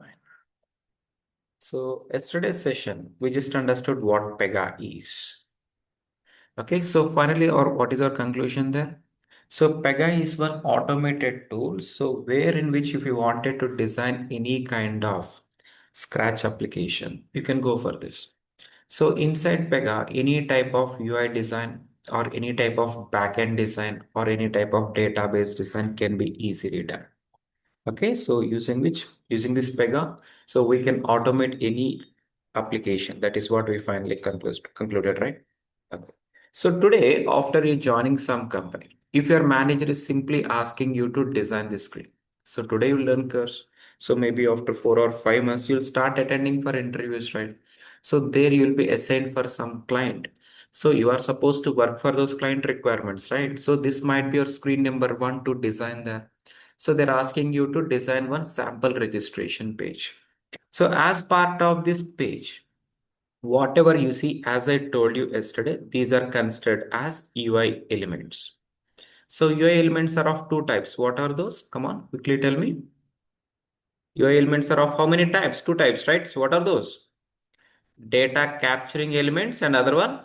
Fine. So yesterday's session, we just understood what Pega is. Okay, so finally, or what is our conclusion there? So Pega is one automated tool. So where in which if you wanted to design any kind of Scratch application, you can go for this. So inside Pega, any type of UI design or any type of backend design or any type of database design can be easily done. Okay, so using this Pega, so we can automate any application. That is what we finally concluded, right? Okay. So today, after you joining some company, if your manager is simply asking you to design the screen, so today you learn course. So maybe after 4 or 5 months, you'll start attending for interviews, right? So there you'll be assigned for some client. So you are supposed to work for those client requirements, right? So this might be your screen number one to design there. So they're asking you to design one sample registration page. So as part of this page, whatever you see, as I told you yesterday, these are considered as UI elements. So UI elements are of two types. What are those? Come on, quickly tell me. UI elements are of how many types? Two types, right? So what are those? Data capturing elements and other one?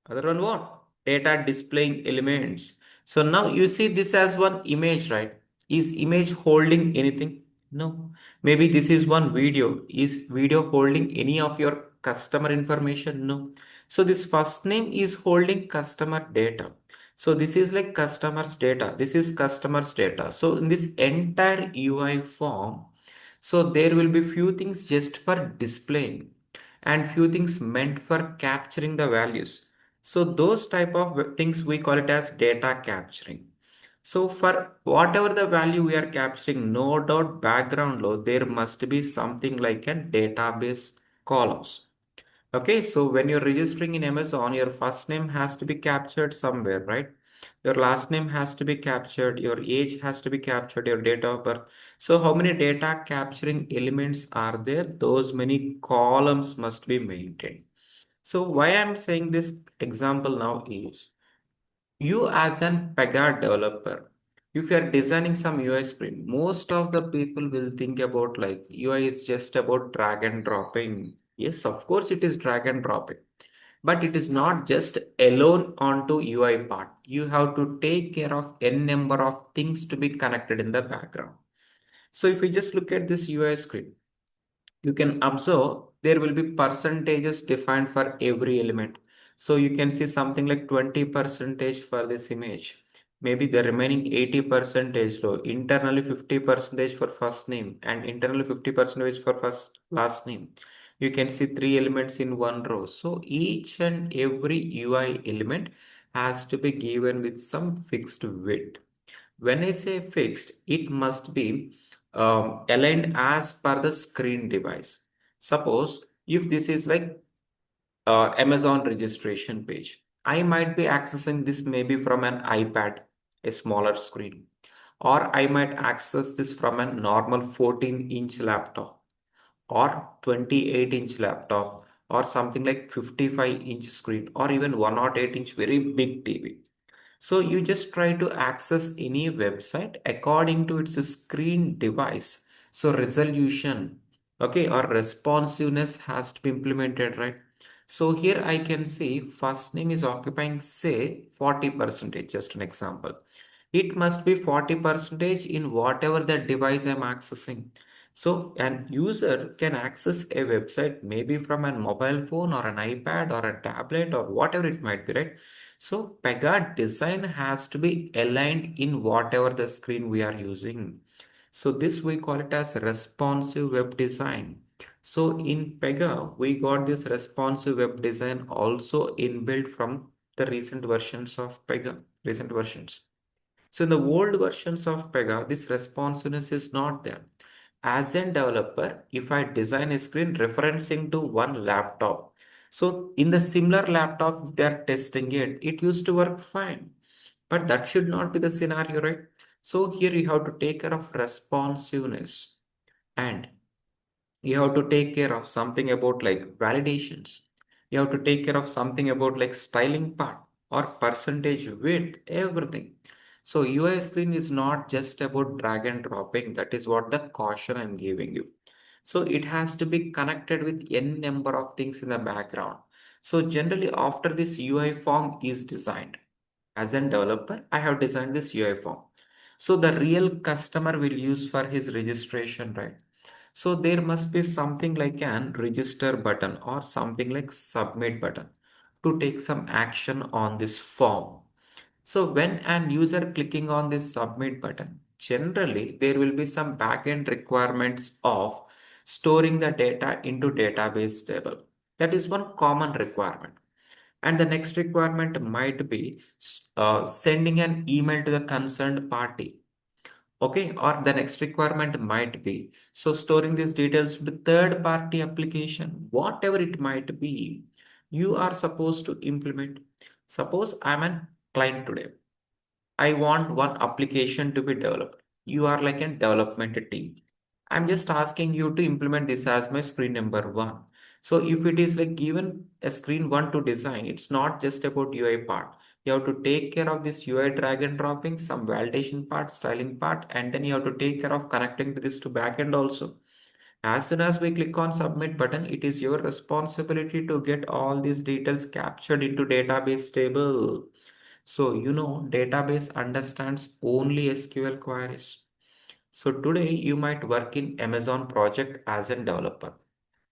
Other one what? Data displaying elements. So now you see this as one image, right? Is image holding anything? No. Maybe this is one video. Is video holding any of your customer information? No. So this first name is holding customer data. So this is like customer's data. This is customer's data. So in this entire UI form, so there will be few things just for displaying and few things meant for capturing the values. So those type of things we call it as data capturing. So for whatever the value we are capturing, no doubt background low, there must be something like a database columns. Okay, so when you're registering in Amazon, your first name has to be captured somewhere, right? Your last name has to be captured, your age has to be captured, your date of birth. So how many data capturing elements are there? Those many columns must be maintained. So why I'm saying this example now is you as an Pega developer, if you are designing some UI screen, most of the people will think about like UI is just about drag and dropping. Yes, of course it is drag and dropping, but it is not just alone onto UI part. You have to take care of n number of things to be connected in the background. So if we just look at this UI screen, you can observe there will be percentages defined for every element. So you can see something like 20 percentage for this image. Maybe the remaining 80 percentage row, internally 50 percentage for first name and internally 50 percentage for first last name. You can see three elements in one row. So each and every UI element has to be given with some fixed width. When I say fixed, it must be aligned as per the screen device. Suppose if this is like Amazon registration page, I might be accessing this maybe from an iPad, a smaller screen, or I might access this from a normal 14-inch laptop or 28-inch laptop or something like 55-inch screen or even 108-inch very big TV. So you just try to access any website according to its screen device. So resolution, okay, or responsiveness has to be implemented, right? So here I can see first name is occupying say 40 percentage, just an example. It must be 40 percentage in whatever the device I'm accessing. So an user can access a website maybe from a mobile phone or an iPad or a tablet or whatever it might be, right? So Pega design has to be aligned in whatever the screen we are using. So this we call it as responsive web design. So in Pega, we got this responsive web design also inbuilt from the recent versions of Pega, recent versions. So in the old versions of Pega, this responsiveness is not there. As a developer, if I design a screen referencing to one laptop, so in the similar laptop, if they are testing it, it used to work fine. But that should not be the scenario, right? So here you have to take care of responsiveness and you have to take care of something about like validations. You have to take care of something about like styling part or percentage width, everything. So UI screen is not just about drag and dropping. That is what the caution I'm giving you. So it has to be connected with n number of things in the background. So generally after this UI form is designed, as a developer, I have designed this UI form. So the real customer will use for his registration, right? So there must be something like an register button or something like submit button to take some action on this form. So when an user clicking on this submit button, generally there will be some backend requirements of storing the data into database table. That is one common requirement. And the next requirement might be sending an email to the concerned party. Okay, or the next requirement might be so storing these details to third party application, whatever it might be, you are supposed to implement. Suppose I'm a client today. I want one application to be developed. You are like a development team. I'm just asking you to implement this as my screen number one. So if it is like given a screen one to design, it's not just about UI part. You have to take care of this UI drag and dropping, some validation part, styling part, and then you have to take care of connecting this to backend also. As soon as we click on submit button, it is your responsibility to get all these details captured into database table. So, database understands only SQL queries. So today you might work in Amazon project as a developer.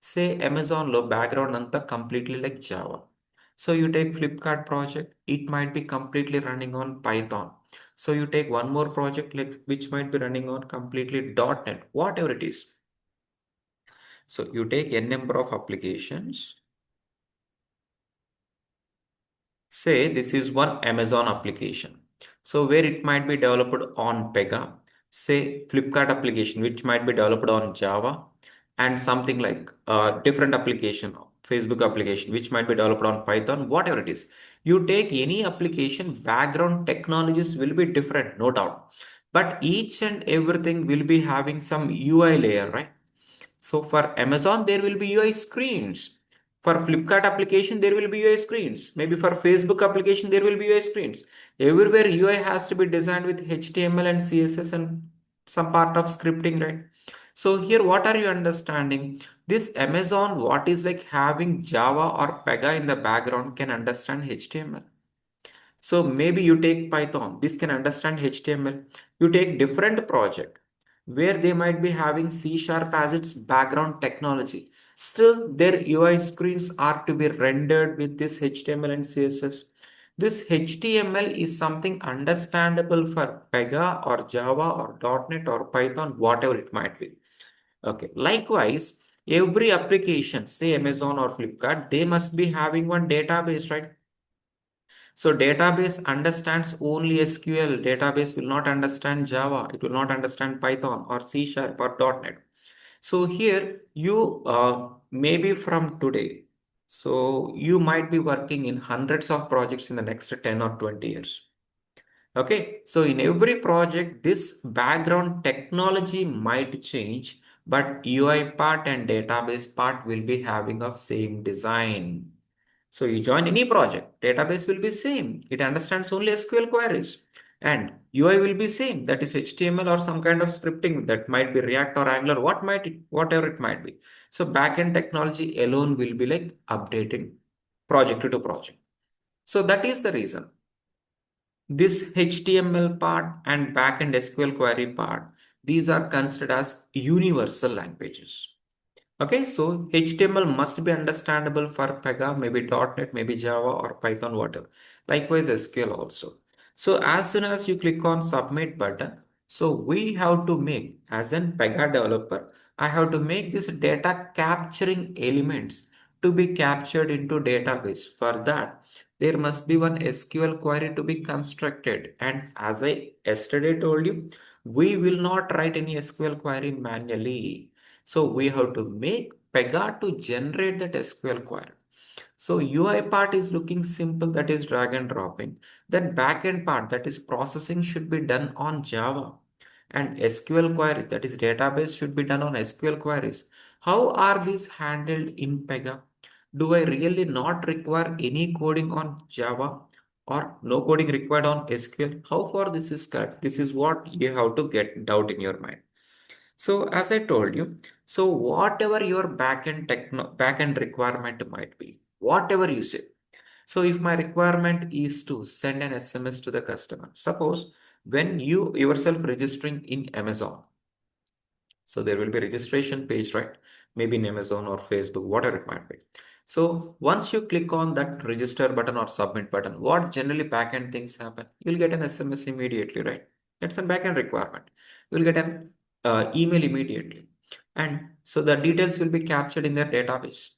Say Amazon low background anta completely like Java. So you take Flipkart project, it might be completely running on Python. So you take one more project like which might be running on completely .NET, whatever it is. So you take n number of applications. Say this is one Amazon application. So where it might be developed on Pega, say Flipkart application, which might be developed on Java, and something like a different application, Facebook application, which might be developed on Python, whatever it is. You take any application, background technologies will be different, no doubt. But each and everything will be having some UI layer, right? So for Amazon, there will be UI screens. For Flipkart application, there will be UI screens. Maybe for Facebook application, there will be UI screens. Everywhere UI has to be designed with HTML and CSS and some part of scripting, right? So here, what are you understanding? This Amazon, what is like having Java or Pega in the background can understand HTML. So maybe you take Python, this can understand HTML. You take different project where they might be having C sharp as its background technology. Still, their UI screens are to be rendered with this HTML and CSS. This HTML is something understandable for Pega or Java or .NET or Python, whatever it might be. Okay. Likewise, every application, say Amazon or Flipkart, they must be having one database, right? So database understands only SQL. Database will not understand Java. It will not understand Python or C Sharp or .NET. So here you maybe from today. So you might be working in hundreds of projects in the next 10 or 20 years. Okay, so in every project, this background technology might change, but UI part and database part will be having of same design. So you join any project, database will be same. It understands only SQL queries. And UI will be same. That is HTML or some kind of scripting that might be React or Angular, whatever it might be. So backend technology alone will be like updating project to project. So that is the reason. This HTML part and backend SQL query part, these are considered as universal languages. Okay, so HTML must be understandable for Pega, maybe .NET, maybe Java or Python, whatever. Likewise, SQL also. So as soon as you click on submit button, so we have to make, as an Pega developer, I have to make this data capturing elements to be captured into database. For that, there must be one SQL query to be constructed. And as I yesterday told you, we will not write any SQL query manually. So we have to make Pega to generate that SQL query. So UI part is looking simple, that is drag and dropping. Then backend part, that is processing, should be done on Java. And SQL queries, that is database, should be done on SQL queries. How are these handled in Pega? Do I really not require any coding on Java? or no coding required on SQL. How far this is correct? This is what you have to get doubt in your mind. So as I told you, so whatever your backend requirement might be, whatever you say. So if my requirement is to send an SMS to the customer, suppose when you yourself registering in Amazon, so there will be registration page, right? Maybe in Amazon or Facebook, whatever it might be. So once you click on that register button or submit button, what generally backend things happen? You'll get an SMS immediately, right? That's a backend requirement. You'll get an email immediately. And so the details will be captured in their database.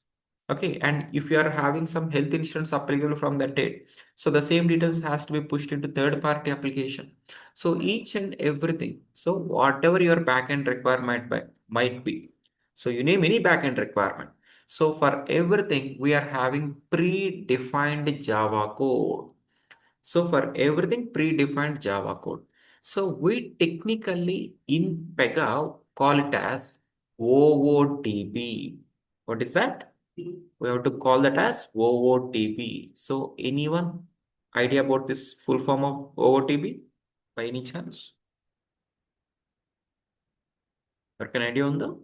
Okay, and if you are having some health insurance applicable from that date, so the same details has to be pushed into third party application. So each and everything. So whatever your backend requirement might be. So you name any backend requirement. So for everything, we are having predefined Java code. So for everything, predefined Java code. So we technically in Pega call it as OOTB. What is that? We have to call that as OOTB. So anyone idea about this full form of OOTB by any chance? Or can idea on the?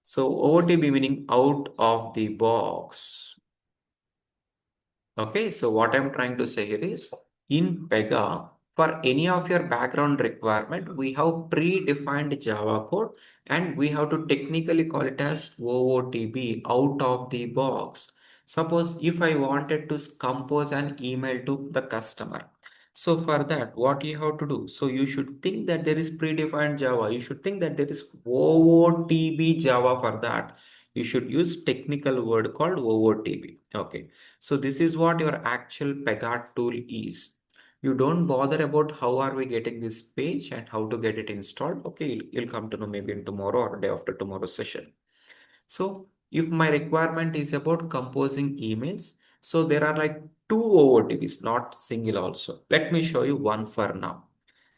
So OOTB meaning out of the box. Okay, so what I'm trying to say here is in Pega, for any of your background requirement, we have predefined Java code and we have to technically call it as OOTB out of the box. Suppose if I wanted to compose an email to the customer. So for that, what you have to do? So you should think that there is predefined Java. You should think that there is OOTB Java for that. You should use technical word called OOTB. Okay. So this is what your actual Pega tool is. You don't bother about how are we getting this page and how to get it installed. Okay, you'll come to know maybe in tomorrow or day after tomorrow session. So if my requirement is about composing emails, so there are like two OOTBs, not single also. Let me show you one for now.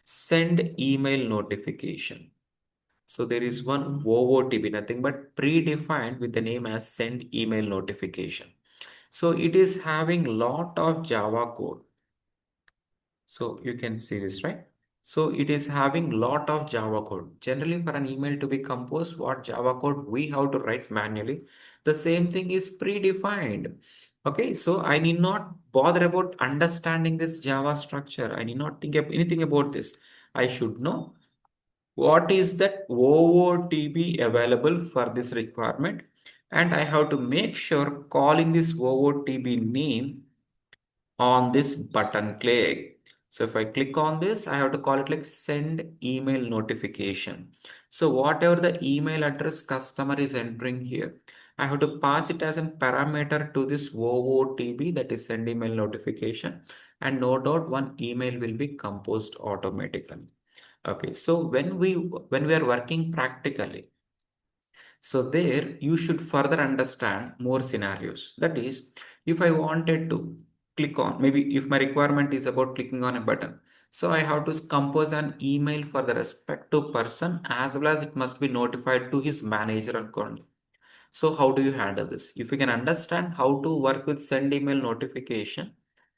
Send email notification. So there is one OOTB, nothing but predefined with the name as send email notification. So it is having lot of Java code. So you can see this, right? So it is having lot of Java code. Generally, for an email to be composed, what Java code we have to write manually, the same thing is predefined. Okay, so I need not bother about understanding this Java structure. I need not think of anything about this. I should know what is that OOTB available for this requirement, and I have to make sure calling this OOTB name on this button click. So if I click on this, I have to call it like send email notification. So whatever the email address customer is entering here, I have to pass it as a parameter to this OOTB, that is send email notification, and no doubt one email will be composed automatically. Okay, so when we are working practically, so there you should further understand more scenarios. That is, if I wanted to click on, maybe if my requirement is about clicking on a button, so I have to compose an email for the respective person as well as it must be notified to his manager account. So how do you handle this? If you can understand how to work with send email notification,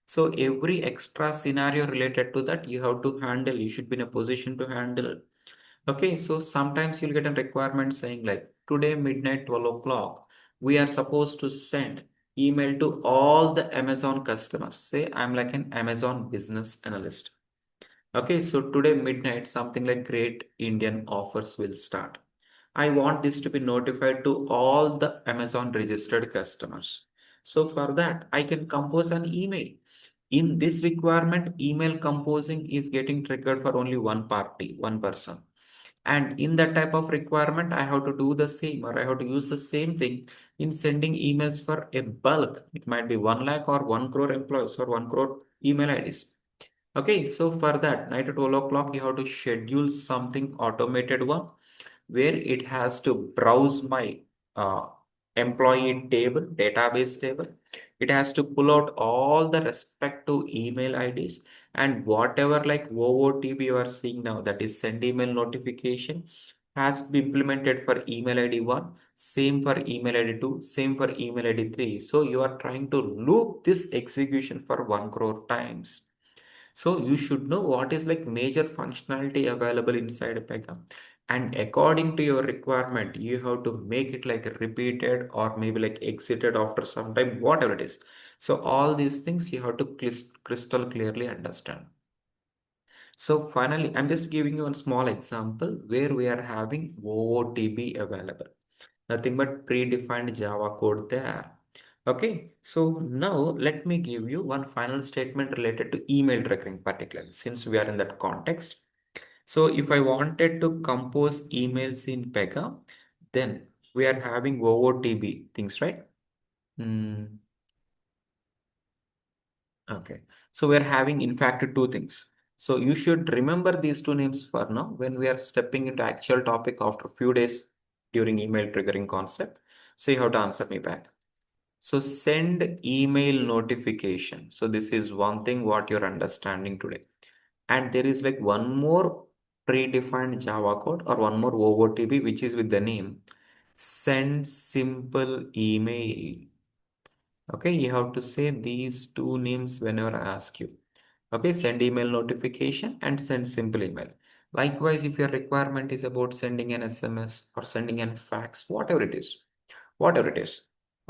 so every extra scenario related to that you have to handle, you should be in a position to handle. Okay, so sometimes you'll get a requirement saying like today midnight 12 o'clock, we are supposed to send email to all the Amazon customers. Say I'm like an Amazon business analyst. Okay, so today midnight something like great Indian offers will start. I want this to be notified to all the Amazon registered customers. So for that, I can compose an email. In this requirement, email composing is getting triggered for only one party, one person. And in that type of requirement, I have to do the same or I have to use the same thing in sending emails for a bulk. It might be 1 lakh or 1 crore employees or 1 crore email IDs. Okay, so for that, night at 12 o'clock, you have to schedule something automated one where it has to browse my uh, employee table, database table. It has to pull out all the respective email IDs and whatever like OOTB you are seeing now, that is send email notification. has been implemented for email ID 1, same for email ID 2, same for email ID 3. So you are trying to loop this execution for 1 crore times. So you should know what is like major functionality available inside a Pega. And according to your requirement, you have to make it like repeated or maybe like exited after some time, whatever it is. So all these things you have to crystal clearly understand. So finally, I'm just giving you a small example where we are having OOTB available. Nothing but predefined Java code there. Okay, so now let me give you one final statement related to email triggering particularly since we are in that context. So if I wanted to compose emails in Pega, then we are having OOTB things, right? Hmm. Okay, so we're having in fact two things. So you should remember these two names for now when we are stepping into actual topic after a few days during email triggering concept. So you have to answer me back. So send email notification. So this is one thing what you're understanding today. And there is like one more predefined Java code or one more OOTB which is with the name send simple email. Okay, you have to say these two names whenever I ask you. Okay, send email notification and send simple email. Likewise, if your requirement is about sending an SMS or sending an fax, whatever it is.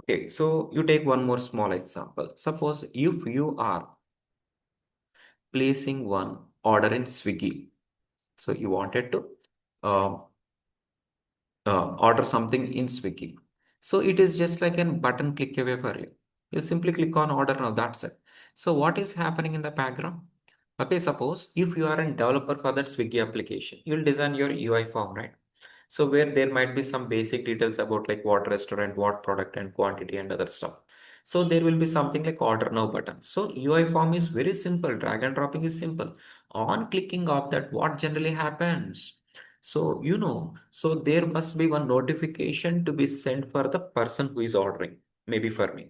Okay, so you take one more small example. Suppose if you are placing one order in Swiggy, so you wanted to uh, order something in Swiggy. So it is just like a button click away for you. You simply click on order now, that's it. So what is happening in the background? Okay, suppose if you are a developer for that Swiggy application, you'll design your UI form, right? So where there might be some basic details about like what restaurant, what product and quantity and other stuff. So there will be something like order now button. So UI form is very simple. Drag and dropping is simple. On clicking of that, what generally happens? So, so there must be one notification to be sent for the person who is ordering, maybe for me.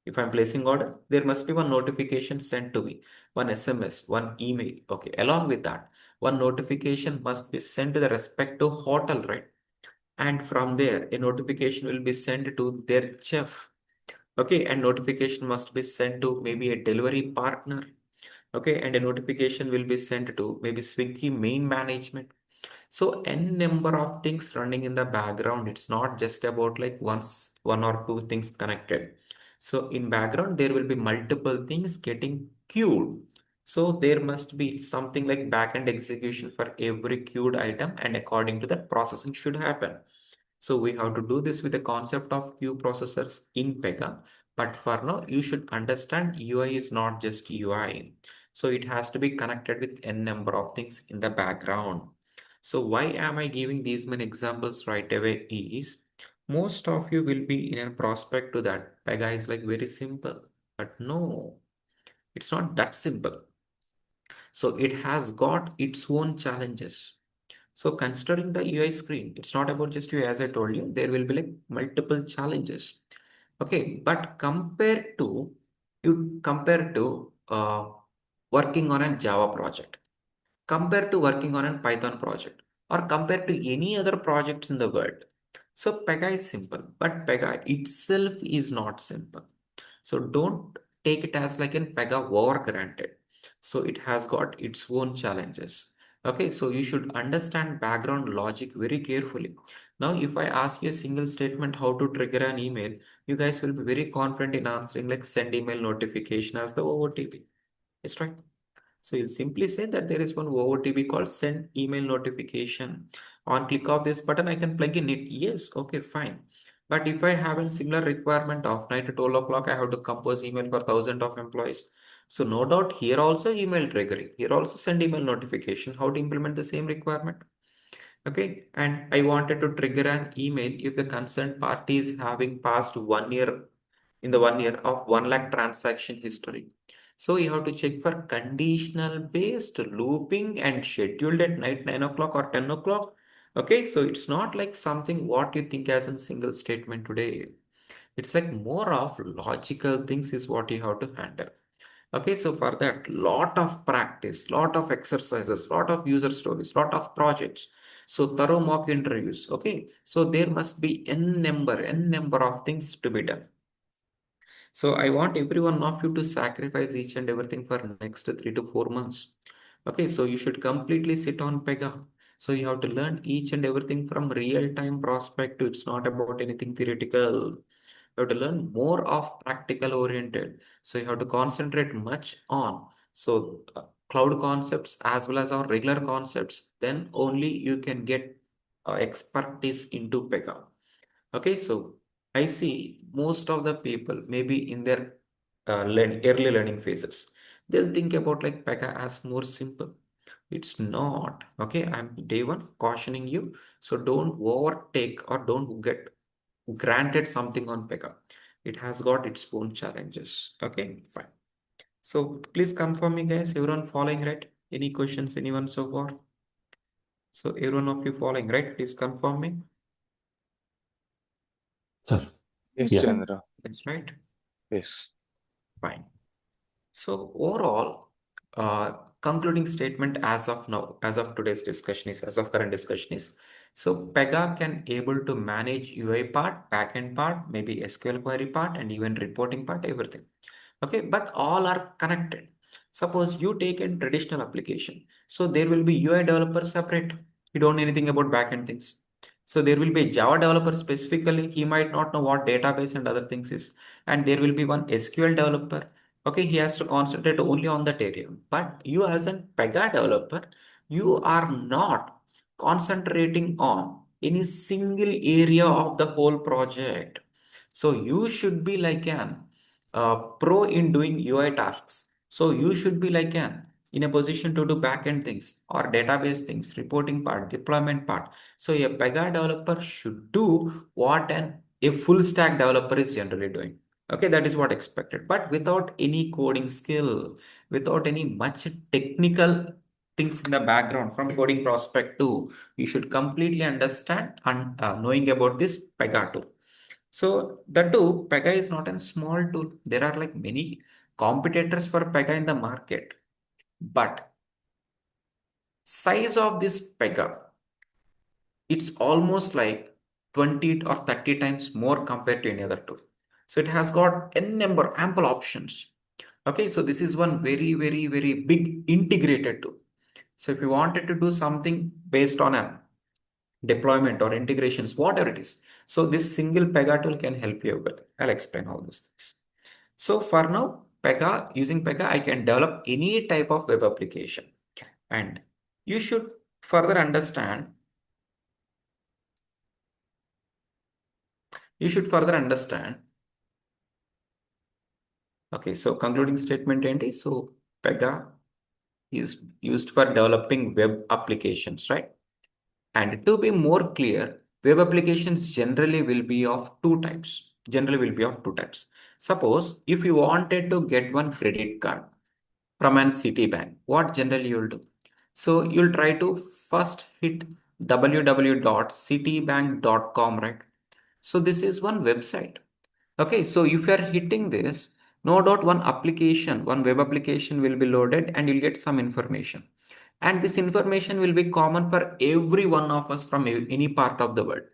If I'm placing order, there must be one notification sent to me, one SMS, one email. Okay, along with that, one notification must be sent to the respective hotel, right? And from there, a notification will be sent to their chef. Okay, and notification must be sent to maybe a delivery partner. Okay, and a notification will be sent to maybe Swiggy main management. So n number of things running in the background. It's not just about like one or two things connected. So in background, there will be multiple things getting queued. So there must be something like backend execution for every queued item, and according to that, processing should happen. So we have to do this with the concept of queue processors in Pega. But for now, you should understand UI is not just UI. So it has to be connected with n number of things in the background. So why am I giving these many examples right away is most of you will be in a prospect to that Pega is like very simple. But no, it's not that simple. So it has got its own challenges. So considering the UI screen, it's not about just UI as I told you, there will be like multiple challenges. Okay, but compared to working on a Java project, compared to working on a Python project, or compared to any other projects in the world. So Pega is simple, but Pega itself is not simple. So don't take it as like an Pega over granted. So it has got its own challenges. Okay, so you should understand background logic very carefully. Now, if I ask you a single statement how to trigger an email, you guys will be very confident in answering like send email notification as the OOTP. It's right. So you'll simply say that there is one OOTP called send email notification. On click of this button, I can plug in it. Yes, okay, fine. But if I have a similar requirement of night at 12 o'clock, I have to compose email for thousands of employees. So no doubt here also email triggering. Here also send email notification. How to implement the same requirement? Okay, and I wanted to trigger an email if the concerned party is having passed 1 year in the 1 year of 1 lakh transaction history. So you have to check for conditional based looping and scheduled at night 9 o'clock or 10 o'clock. Okay, so it's not like something what you think as a single statement today. It's like more of logical things is what you have to handle. Okay, so for that, lot of practice, lot of exercises, lot of user stories, lot of projects. So thorough mock interviews. Okay, so there must be n number of things to be done. So I want every one of you to sacrifice each and everything for next 3 to 4 months. Okay, so you should completely sit on Pega. So you have to learn each and everything from real-time perspective. It's not about anything theoretical. You have to learn more of practical oriented. So you have to concentrate much on cloud concepts as well as our regular concepts. Then only you can get expertise into Pega. Okay, so I see most of the people, maybe in their early learning phases, they'll think about like Pega as more simple. It's not. Okay, I'm day one cautioning you. So don't overtake or don't get granted something on Pega. It has got its own challenges. Okay, fine. So please confirm me, guys. Everyone following, right? Any questions, anyone so far? So everyone of you following, right? Please confirm me. Sir, Yes, yeah. Chandra. That's right. Yes. Fine. So overall, concluding statement as of now, as of today's discussion is, as of current discussion is, so Pega can able to manage UI part, backend part, maybe SQL query part, and even reporting part, everything. Okay, but all are connected. Suppose you take a traditional application, so there will be UI developer separate. You don't know anything about backend things. So there will be a Java developer specifically. He might not know what database and other things is, and there will be one SQL developer. Okay, he has to concentrate only on that area. But you as a Pega developer, you are not concentrating on any single area of the whole project. So you should be like an pro in doing UI tasks. So you should be like an in a position to do backend things or database things, reporting part, deployment part. So a Pega developer should do what a full stack developer is generally doing. Okay, that is what expected, but without any coding skill, without any much technical things in the background from coding perspective, you should completely understand and knowing about this Pega tool. So the too, Pega is not a small tool. There are like many competitors for Pega in the market, but size of this Pega, it's almost like 20 or 30 times more compared to any other tool. So it has got n number ample options. Okay, so this is one very, very, very big integrated tool. So if you wanted to do something based on a deployment or integrations, whatever it is, so this single Pega tool can help you with. I'll explain all these things. So for now, using Pega, I can develop any type of web application. And you should further understand, you should further understand. Okay, so concluding statement ఏంటి? So Pega is used for developing web applications, right? And to be more clear, web applications generally will be of two types. Generally will be of two types. Suppose if you wanted to get one credit card from an Citibank, what generally you'll do? So you'll try to first hit www.citibank.com, right? So this is one website. Okay, so if you are hitting this, no doubt one application, one web application will be loaded and you'll get some information. And this information will be common for every one of us from any part of the world.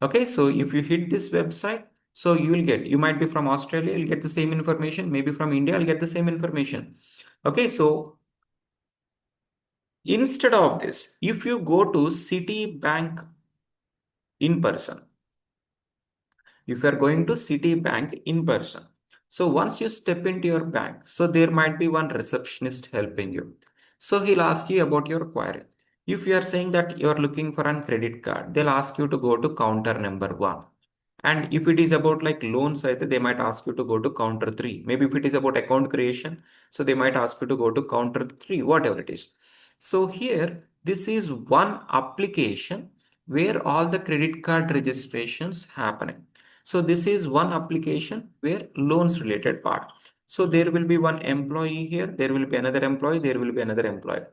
Okay, so if you hit this website, so you might be from Australia, you'll get the same information. Maybe from India, I'll get the same information. Okay, so instead of this, if you go to Citibank in person, if you are going to Citibank in person. So once you step into your bank, so there might be one receptionist helping you. So he'll ask you about your query. If you are saying that you are looking for a credit card, they'll ask you to go to counter number one. And if it is about like loans, either they might ask you to go to counter three. Maybe if it is about account creation, so they might ask you to go to counter three, whatever it is. So here, this is one application where all the credit card registrations happening. So this is one application where loans related part. So there will be one employee here, there will be another employee, there will be another employee.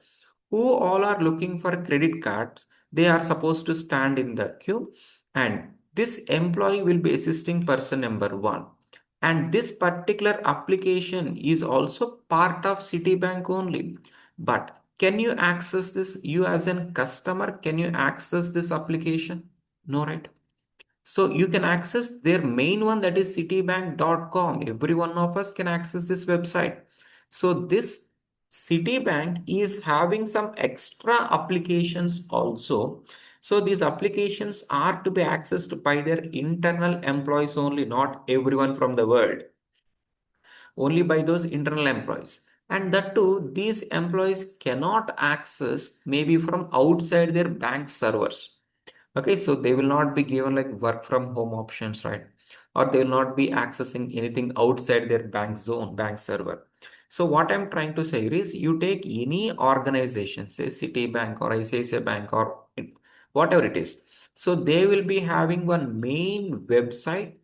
Who all are looking for credit cards, they are supposed to stand in the queue, and this employee will be assisting person number one. And this particular application is also part of Citibank only. But can you access this? You as a customer, can you access this application? No, right? So you can access their main one, that is citibank.com. Every one of us can access this website. So this Citibank is having some extra applications also. So these applications are to be accessed by their internal employees only, not everyone from the world, only by those internal employees. And that too, these employees cannot access maybe from outside their bank servers. Okay, so they will not be given like work from home options, right? Or they will not be accessing anything outside their bank zone, bank server. So what I'm trying to say is you take any organization, say Citibank or ICICI Bank or whatever it is. So they will be having one main website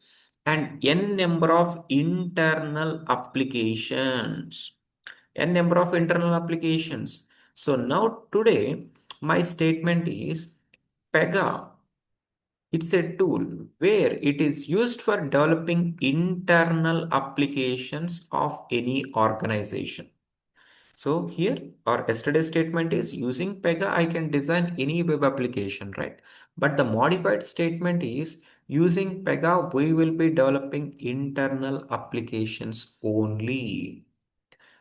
and n number of internal applications. N number of internal applications. So now today, my statement is Pega, it's a tool where it is used for developing internal applications of any organization. So here our yesterday statement is using Pega, I can design any web application, right? But the modified statement is using Pega, we will be developing internal applications only.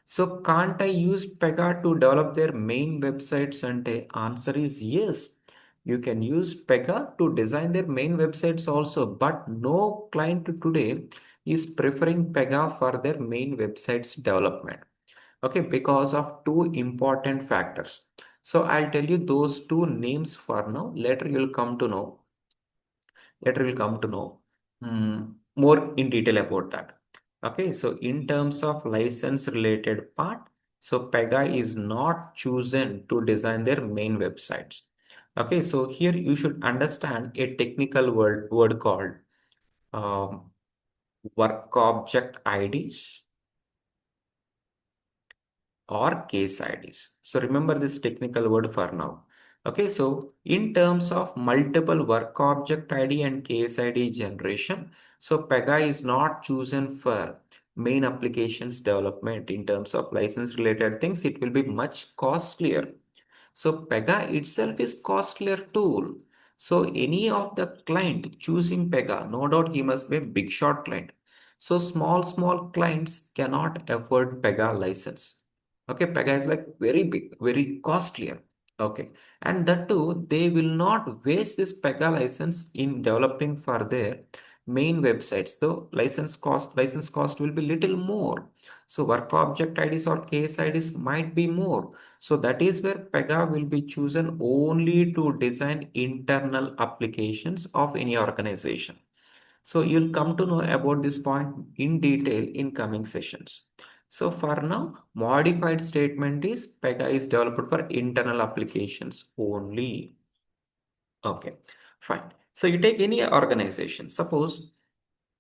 So can't I use Pega to develop their main websites? And the answer is yes. You can use Pega to design their main websites also, but no client today is preferring Pega for their main websites development. Okay, because of two important factors. So I'll tell you those two names for now. Later you'll come to know more in detail about that. Okay, so in terms of license related part, so Pega is not chosen to design their main websites. Okay, so here you should understand a technical word called um, work object IDs or case IDs. So remember this technical word for now. Okay, so in terms of multiple work object ID and case ID generation, so Pega is not chosen for main applications development. In terms of license related things, it will be much costlier. So Pega itself is costlier tool. So any of the client choosing Pega, no doubt he must be a big shot client. So small clients cannot afford Pega license. Okay, Pega is like very big, very costlier. Okay, and that too, they will not waste this Pega license in developing for their main websites. Though license cost will be little more. So work object IDs or case IDs might be more. So that is where Pega will be chosen only to design internal applications of any organization. So you'll come to know about this point in detail in coming sessions. So for now, modified statement is Pega is developed for internal applications only. Okay, fine. So you take any organization, suppose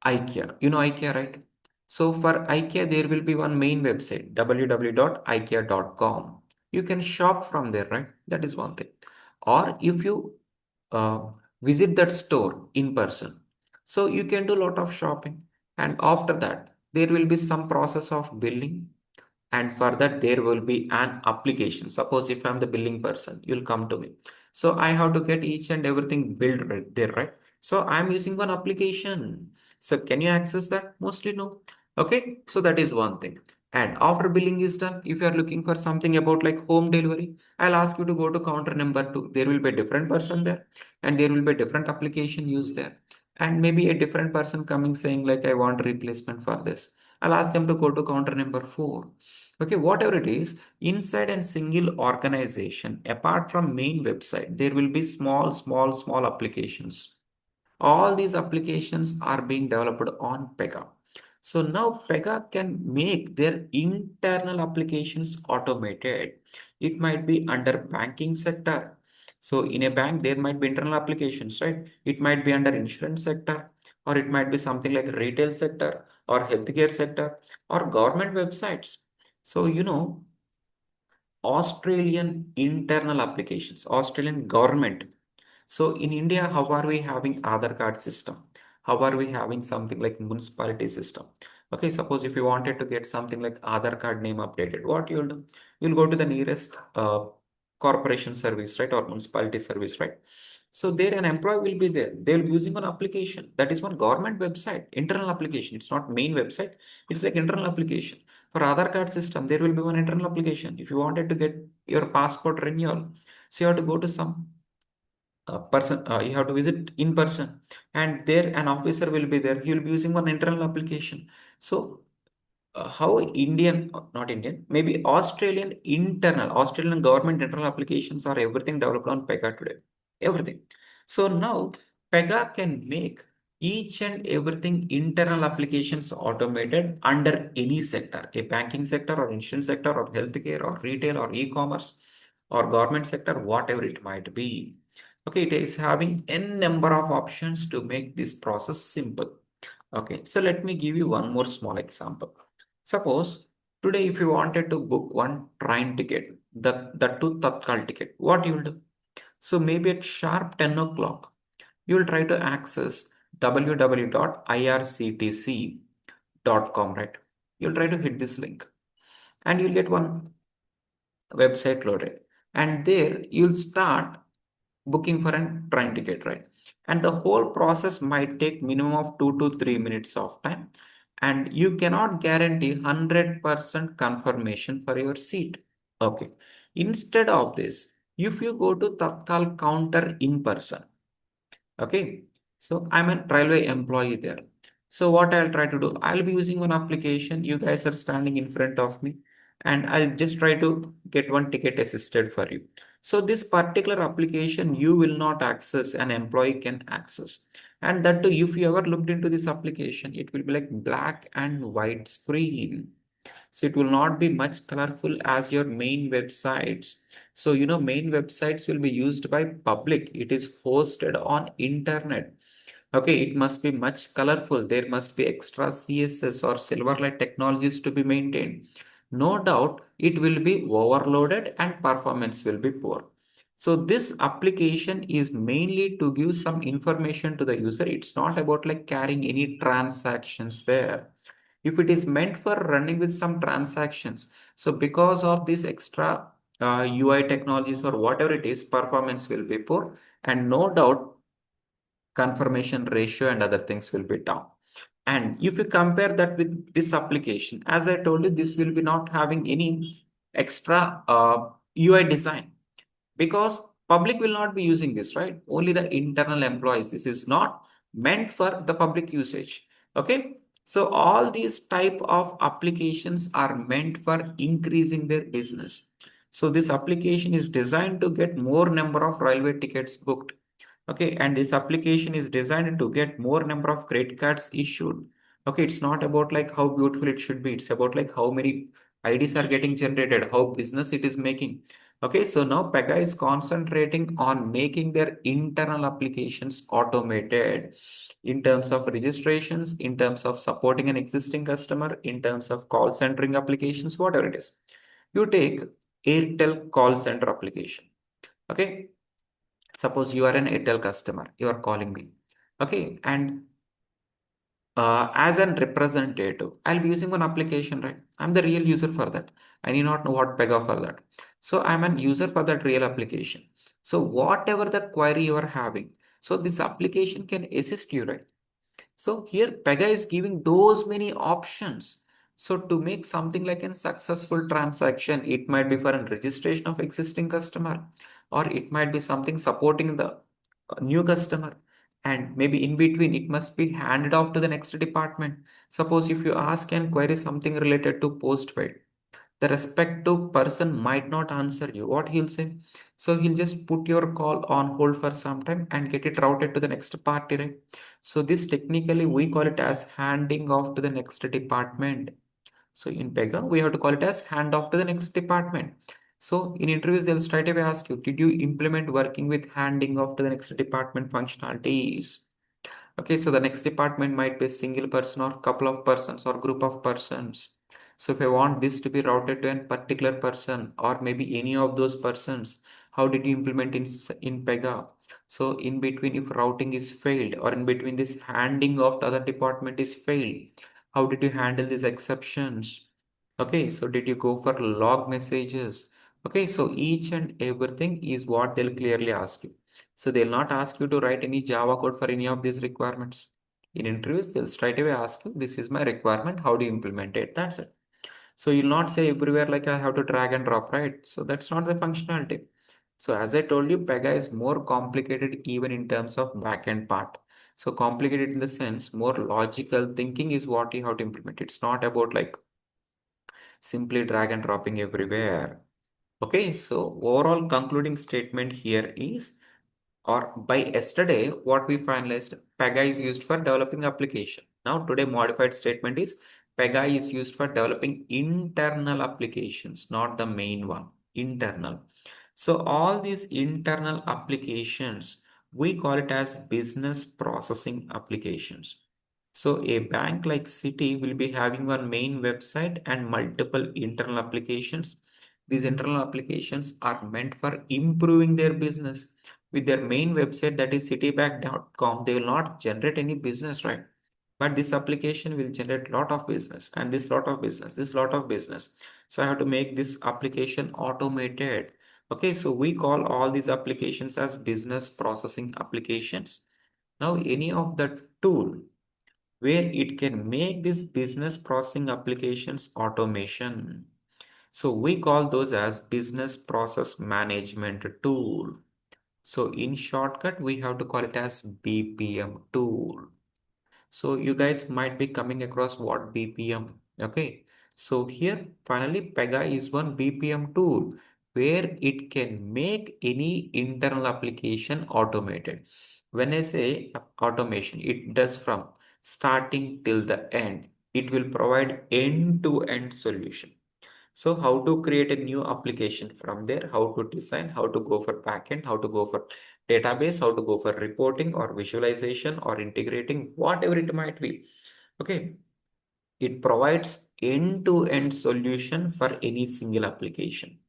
IKEA. You know IKEA, right? So for IKEA, there will be one main website, www.ikea.com. You can shop from there, right? That is one thing. Or if you uh, visit that store in person, so you can do a lot of shopping. And after that, there will be some process of billing, and for that there will be an application. Suppose if I'm the billing person, you'll come to me, so I have to get each and everything built right there, right? So I'm using one application. So can you access that? Mostly no. Okay, so that is one thing. And after billing is done, if you are looking for something about like home delivery, I'll ask you to go to counter number 2. There will be a different person there, and there will be a different application used there, and maybe a different person coming saying like I want replacement for this. I'll ask them to go to counter number 4. Okay, whatever it is, inside a single organization, apart from main website, there will be small applications. All these applications are being developed on Pega. So now Pega can make their internal applications automated. It might be under banking sector. So in a bank, there might be internal applications, right? It might be under insurance sector, or it might be something like retail sector or healthcare sector or government websites. So, Australian internal applications, Australian government. So in India, how are we having Aadhaar card system? How are we having something like municipality system? Okay, suppose if you wanted to get something like Aadhaar card name updated, what you'll do? You'll go to the nearest corporation service, right, or municipality service, right? So there an employee will be there. They will be using one application. That is one government website, internal application. It's not main website. It's like internal application. For Aadhaar card system, there will be one internal application. If you wanted to get your passport renewal, so you have to go to some person, you have to visit in person, and there an officer will be there. He will be using one internal application. So how Indian, not Indian, maybe Australian government internal applications are everything developed on Pega today. Everything. So now Pega can make each and everything internal applications automated under any sector, a banking sector or insurance sector or healthcare or retail or e-commerce or government sector, whatever it might be. Okay, it is having n number of options to make this process simple. Okay, so let me give you one more small example. Suppose today if you wanted to book one train ticket, the to Tatkal ticket, what you will do? So maybe at sharp 10 o'clock, you will try to access www.irctc.com, right? You'll try to hit this link and you'll get one website loaded. And there you'll start booking for a train ticket, right? And the whole process might take minimum of 2 to 3 minutes of time. And you cannot guarantee 100% confirmation for your seat. Okay. Instead of this, if you go to Tatkal counter in person, okay. So I'm a railway employee there. So what I'll try to do, I'll be using one application. You guys are standing in front of me and I'll just try to get one ticket assisted for you. So this particular application you will not access, an employee can access. And that too, if you ever looked into this application, it will be like black and white screen. So it will not be much colorful as your main websites. So main websites will be used by public. It is hosted on internet. Okay, it must be much colorful. There must be extra CSS or Silverlight technologies to be maintained. No doubt it will be overloaded and performance will be poor. So this application is mainly to give some information to the user. It's not about like carrying any transactions there. If it is meant for running with some transactions, so because of this extra UI technologies or whatever it is, performance will be poor, and no doubt confirmation ratio and other things will be down. And if you compare that with this application, as I told you, this will be not having any extra UI design because public will not be using this, right? Only the internal employees. This is not meant for the public usage. Okay. So all these type of applications are meant for increasing their business. So this application is designed to get more number of railway tickets booked. Okay, and this application is designed to get more number of credit cards issued. Okay, it's not about like how beautiful it should be. It's about like how many IDs are getting generated, how business it is making. Okay, so now Pega is concentrating on making their internal applications automated in terms of registrations, in terms of supporting an existing customer, in terms of call centering applications, whatever it is. You take Airtel call center application. Okay, suppose you are an Airtel customer, you are calling me. Okay, and as a representative, I'll be using one application, right? I'm the real user for that. I need not know what Pega for that. So I'm an user for that real application. So whatever the query you are having, so this application can assist you, right? So here Pega is giving those many options. So to make something like a successful transaction, it might be for a registration of existing customer, or it might be something supporting the new customer. And maybe in between, it must be handed off to the next department. Suppose if you ask and query something related to postpaid, the respective person might not answer you. What he'll say? So he'll just put your call on hold for some time and get it routed to the next party, right? So this technically we call it as handing off to the next department. So in Pega, we have to call it as hand off to the next department. So in interviews, they'll straight away ask you, did you implement working with handing off to the next department functionalities? Okay, so the next department might be a single person or couple of persons or group of persons. So if I want this to be routed to a particular person or maybe any of those persons, How did you implement in Pega? So in between, if routing is failed, or in between this handing off to other department is failed, how did you handle these exceptions? Okay, so did you go for log messages? Okay, so each and everything is what they'll clearly ask you. So they'll not ask you to write any Java code for any of these requirements. In interviews, they'll straight away ask you, this is my requirement, how do you implement it? That's it. So you'll not say everywhere like I have to drag and drop, right? So that's not the functionality. So as I told you, Pega is more complicated even in terms of backend part. So complicated in the sense, more logical thinking is what you have to implement. It's not about like simply drag and dropping everywhere. Okay, so overall concluding statement here is, or by yesterday, what we finalized, Pega is used for developing application. Now today modified statement is Pega is used for developing internal applications, not the main one, internal. So all these internal applications, we call it as business processing applications. So a bank like Citi will be having one main website and multiple internal applications. These internal applications are meant for improving their business. With their main website, that is citibank.com, they will not generate any business, right? But this application will generate lot of business, and this lot of business, this lot of business. So I have to make this application automated. Okay, so we call all these applications as business processing applications. Now any of the tool where it can make this business processing applications automation, so we call those as business process management tool. So in shortcut, we have to call it as BPM tool. So you guys might be coming across what BPM. Okay. So here finally Pega is one BPM tool where it can make any internal application automated. When I say automation, it does from starting till the end. It will provide end-to-end solution. So how to create a new application from there, how to design, how to go for backend, how to go for database, how to go for reporting or visualization or integrating, whatever it might be. Okay. It provides end-to-end solution for any single application.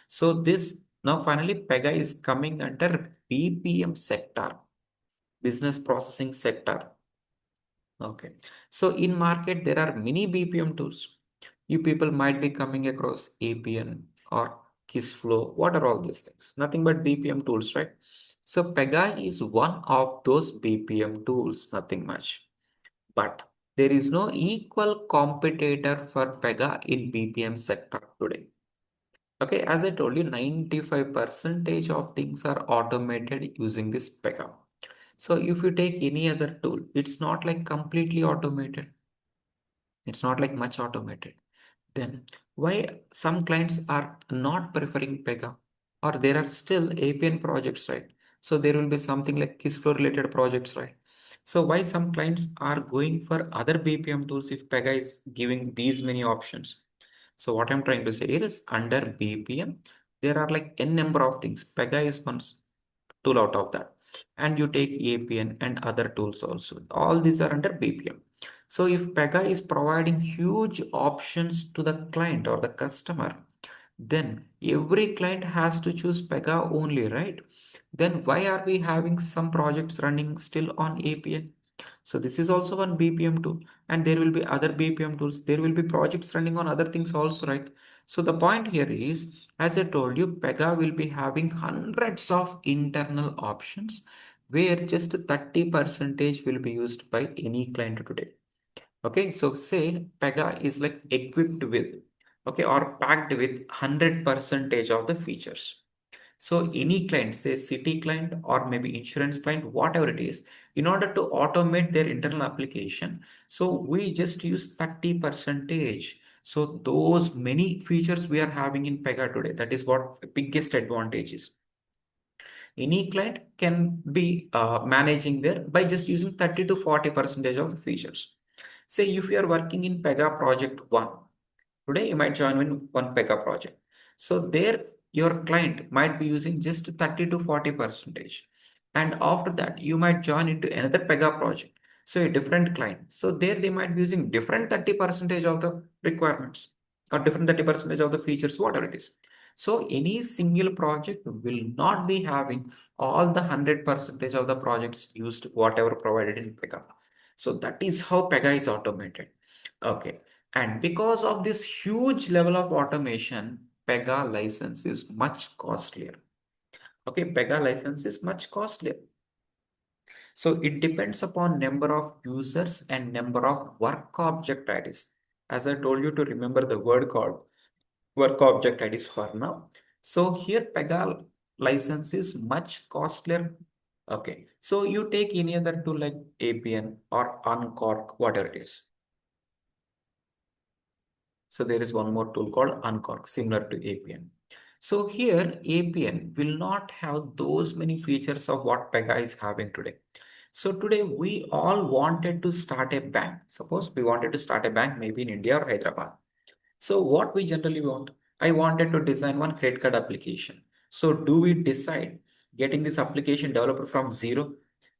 So this now finally Pega is coming under BPM sector, business processing sector. Okay. So in market, there are many BPM tools. You people might be coming across APN or KissFlow. What are all these things? Nothing but BPM tools, right? So Pega is one of those BPM tools, nothing much. But there is no equal competitor for Pega in BPM sector today. Okay, as I told you, 95% of things are automated using this Pega. So if you take any other tool, it's not like completely automated. It's not like much automated. Then why some clients are not preferring Pega, or there are still APN projects, right? So there will be something like KISSFlow related projects, right? So why some clients are going for other BPM tools if Pega is giving these many options? So what I'm trying to say here is under BPM, there are like n number of things. Pega is one tool out of that. And you take APN and other tools also. All these are under BPM. So if Pega is providing huge options to the client or the customer, then every client has to choose Pega only, right? Then why are we having some projects running still on APN? So this is also one BPM tool, and there will be other BPM tools. There will be projects running on other things also, right? So the point here is, as I told you, Pega will be having hundreds of internal options where just 30% will be used by any client today. Okay, so say Pega is like equipped with, okay, or packed with 100% of the features. So any client, say city client or maybe insurance client, whatever it is, in order to automate their internal application, so we just use 30%. So those many features we are having in Pega today, that is what the biggest advantage is. Any client can be managing there by just using 30 to 40% of the features. Say if you are working in Pega project 1, today you might join in one Pega project. So there your client might be using just 30 to 40 percentage. And after that, you might join into another Pega project. So a different client. So there they might be using different 30 percentage of the requirements or different 30 percentage of the features, whatever it is. So any single project will not be having all the 100% of the projects used whatever provided in Pega. So that is how Pega is automated. Okay. And because of this huge level of automation, Pega license is much costlier. Okay, Pega license is much costlier. So it depends upon number of users and number of work object IDs. As I told you to remember the word called work object IDs for now. So here Pega license is much costlier. Okay, so you take any other tool like APN or Uncork, whatever it is. So there is one more tool called Uncork, similar to APN. So here APN will not have those many features of what Pega is having today. So today we all wanted to start a bank. Suppose we wanted to start a bank maybe in India or Hyderabad. So what we generally want, I wanted to design one credit card application. So do we decide getting this application developer from zero?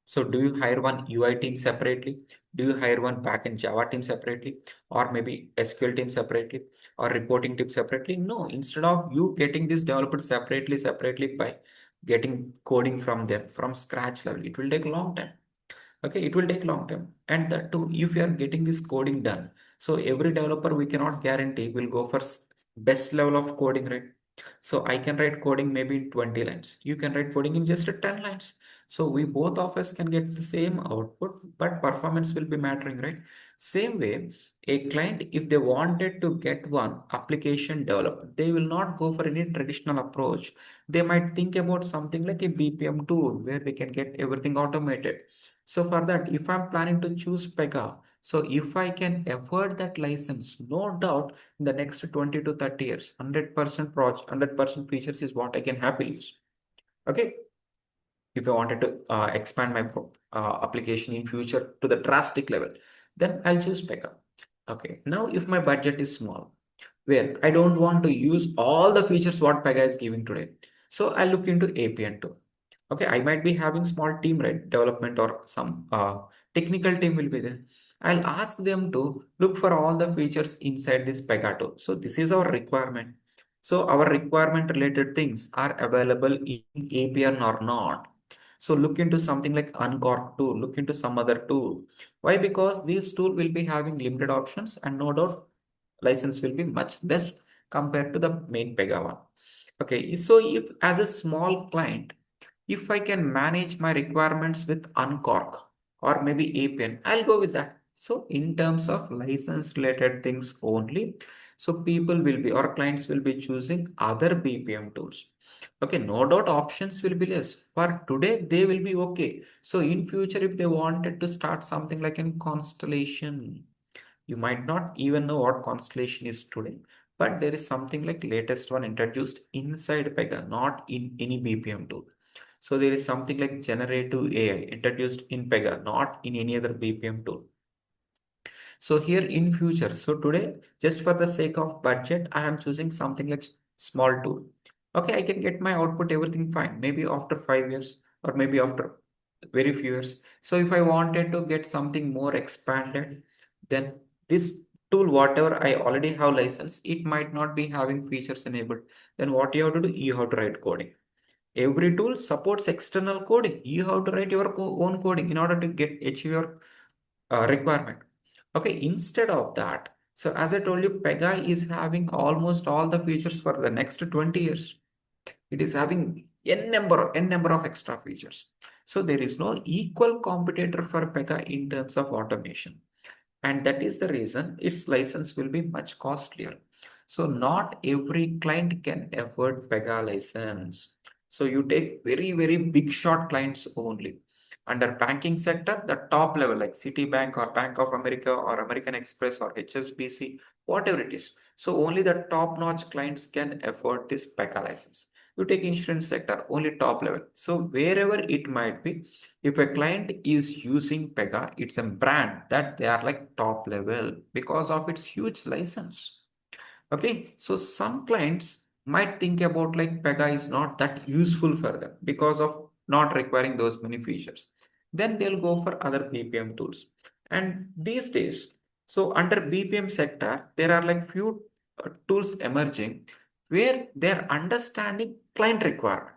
So do you hire one UI team separately? Do you hire one backend Java team separately? Or maybe SQL team separately? Or reporting team separately? No, instead of you getting this developer separately by getting coding from them from scratch level, it will take a long time. Okay, it will take long time, and that too if you are getting this coding done. So every developer we cannot guarantee will go for best level of coding, right? So I can write coding maybe in 20 lines, you can write coding in just 10 lines. So we both of us can get the same output, but performance will be mattering, right? Same way, a client, if they wanted to get one application developed, they will not go for any traditional approach. They might think about something like a BPM tool where they can get everything automated. So for that, if I'm planning to choose Pega, so if I can afford that license, no doubt in the next 20 to 30 years, 100% project, 100% features is what I can happily use. Okay. If I wanted to expand my application in future to the drastic level, then I'll choose Pega. Okay. Now, if my budget is small, where I don't want to use all the features what Pega is giving today, so I look into APN too. Okay, I might be having small team, right? Development or some technical team will be there. I'll ask them to look for all the features inside this Pegato. So this is our requirement. So our requirement related things are available in APN or not. So look into something like Uncork tool, look into some other tool. Why? Because this tool will be having limited options and no doubt license will be much less compared to the main Pega one. Okay, so if as a small client, if I can manage my requirements with Uncork or maybe APN, I'll go with that. So in terms of license related things only, so people will be or clients will be choosing other BPM tools. Okay, no doubt options will be less. For today, they will be okay. So in future, if they wanted to start something like in Constellation, you might not even know what Constellation is today, but there is something like latest one introduced inside Pega, not in any BPM tool. So there is something like generative AI introduced in Pega, not in any other BPM tool. So here in future, so today, just for the sake of budget, I am choosing something like small tool. Okay, I can get my output, everything fine. Maybe after 5 years or maybe after very few years. So if I wanted to get something more expanded, then this tool, whatever I already have license, it might not be having features enabled. Then what you have to do, you have to write coding. Every tool supports external coding. You have to write your own coding in order to get achieve your requirement. Okay, instead of that, so as I told you, Pega is having almost all the features for the next 20 years. It is having n number of extra features. So there is no equal competitor for Pega in terms of automation. And that is the reason its license will be much costlier. So not every client can afford Pega license. So you take very, very big shot clients only. Under banking sector, the top level like Citibank or Bank of America or American Express or HSBC, whatever it is. So only the top notch clients can afford this Pega license. You take insurance sector, only top level. So wherever it might be, if a client is using Pega, it's a brand that they are like top level because of its huge license. Okay, so some clients might think about like Pega is not that useful for them because of not requiring those many features. Then they'll go for other BPM tools. And these days, so under BPM sector, there are like few tools emerging. where they're understanding client requirement.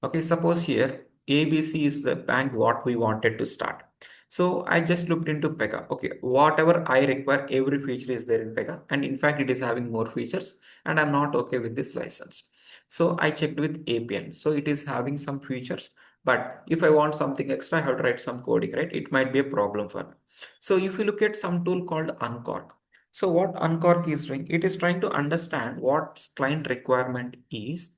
Okay, suppose here ABC is the bank what we wanted to start. So I just looked into Pega. Okay, whatever I require, every feature is there in Pega, and in fact, it is having more features, and I'm not okay with this license. So I checked with APN. So it is having some features, but if I want something extra, I have to write some coding, right? It might be a problem for me. So if you look at some tool called Uncork. So what Uncork is doing, it is trying to understand what client requirement is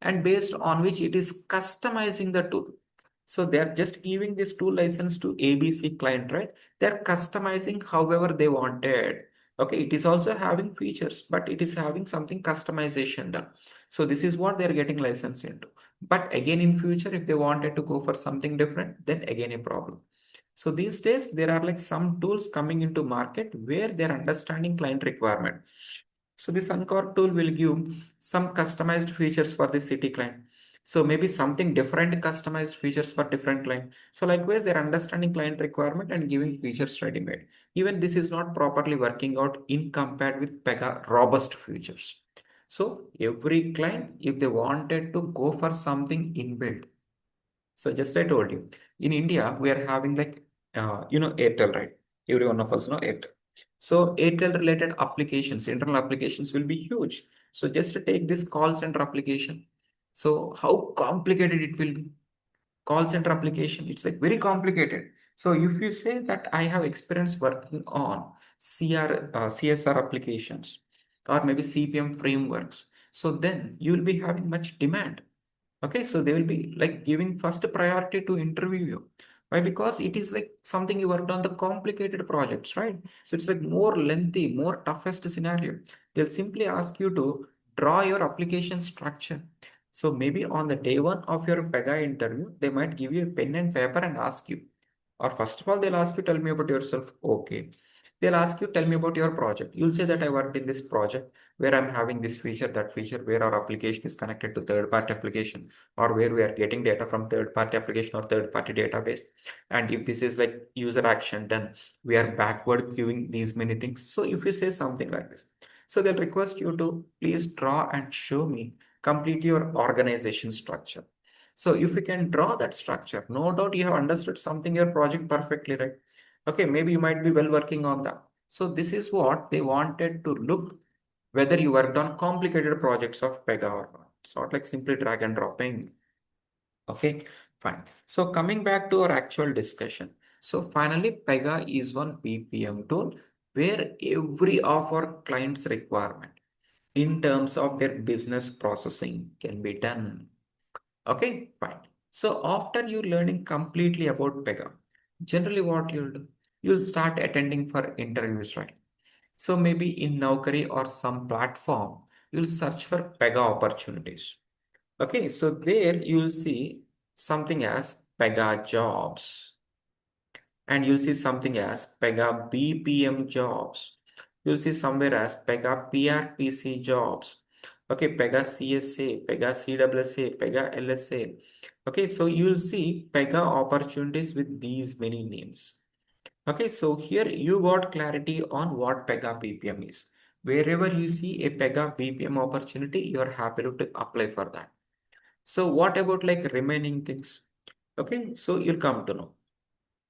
and based on which it is customizing the tool. So they're just giving this tool license to ABC client, right? They're customizing however they wanted. Okay, it is also having features, but it is having something customization done. So this is what they're getting license into. But again, in future, if they wanted to go for something different, then again a problem. So these days, there are like some tools coming into market where they're understanding client requirement. So this Uncork tool will give some customized features for the city client. So maybe something different customized features for different client. So likewise, they're understanding client requirement and giving features ready-made. Even this is not properly working out in compared with Pega robust features. So every client, if they wanted to go for something inbuilt, so just I told you, in India, we are having like, Airtel, right? Every one of us know Airtel. So Airtel related applications, internal applications will be huge. So just to take this call center application. So how complicated it will be? Call center application, it's like very complicated. So if you say that I have experience working on CSR applications or maybe CPM frameworks, so then you will be having much demand. Okay, so they will be like giving first priority to interview you. Why? Because it is like something you worked on the complicated projects, right? So it's like more lengthy, more toughest scenario. They'll simply ask you to draw your application structure. So maybe on the day one of your Pega interview, they might give you a pen and paper and ask you. Or first of all, they'll ask you, tell me about yourself. Okay. They'll ask you, tell me about your project. You'll say that I worked in this project where I'm having this feature, that feature, where our application is connected to third-party application, or where we are getting data from third-party application or third-party database. And if this is like user action, then we are backward queuing these many things. So if you say something like this, so they'll request you to please draw and show me complete your organization structure. So if you can draw that structure, no doubt you have understood something your project perfectly, right? Okay, maybe you might be well working on that. So this is what they wanted to look whether you worked on complicated projects of Pega or not. It's not like simply drag and dropping. Okay, fine. So coming back to our actual discussion. So finally, Pega is one BPM tool where every of our clients' requirement in terms of their business processing can be done. Okay, fine. So after you learning completely about Pega, generally what you'll do, you'll start attending for interviews, right? So maybe in Naukri or some platform, you'll search for Pega opportunities. Okay, so there you'll see something as Pega jobs, and you'll see something as Pega BPM jobs. You'll see somewhere as Pega PRPC jobs. Okay, Pega CSA, Pega CWSA, Pega LSA. Okay, so you'll see Pega opportunities with these many names. Okay, so here you got clarity on what Pega BPM is. Wherever you see a Pega BPM opportunity, you're happy to apply for that. So what about like remaining things? Okay, so you'll come to know.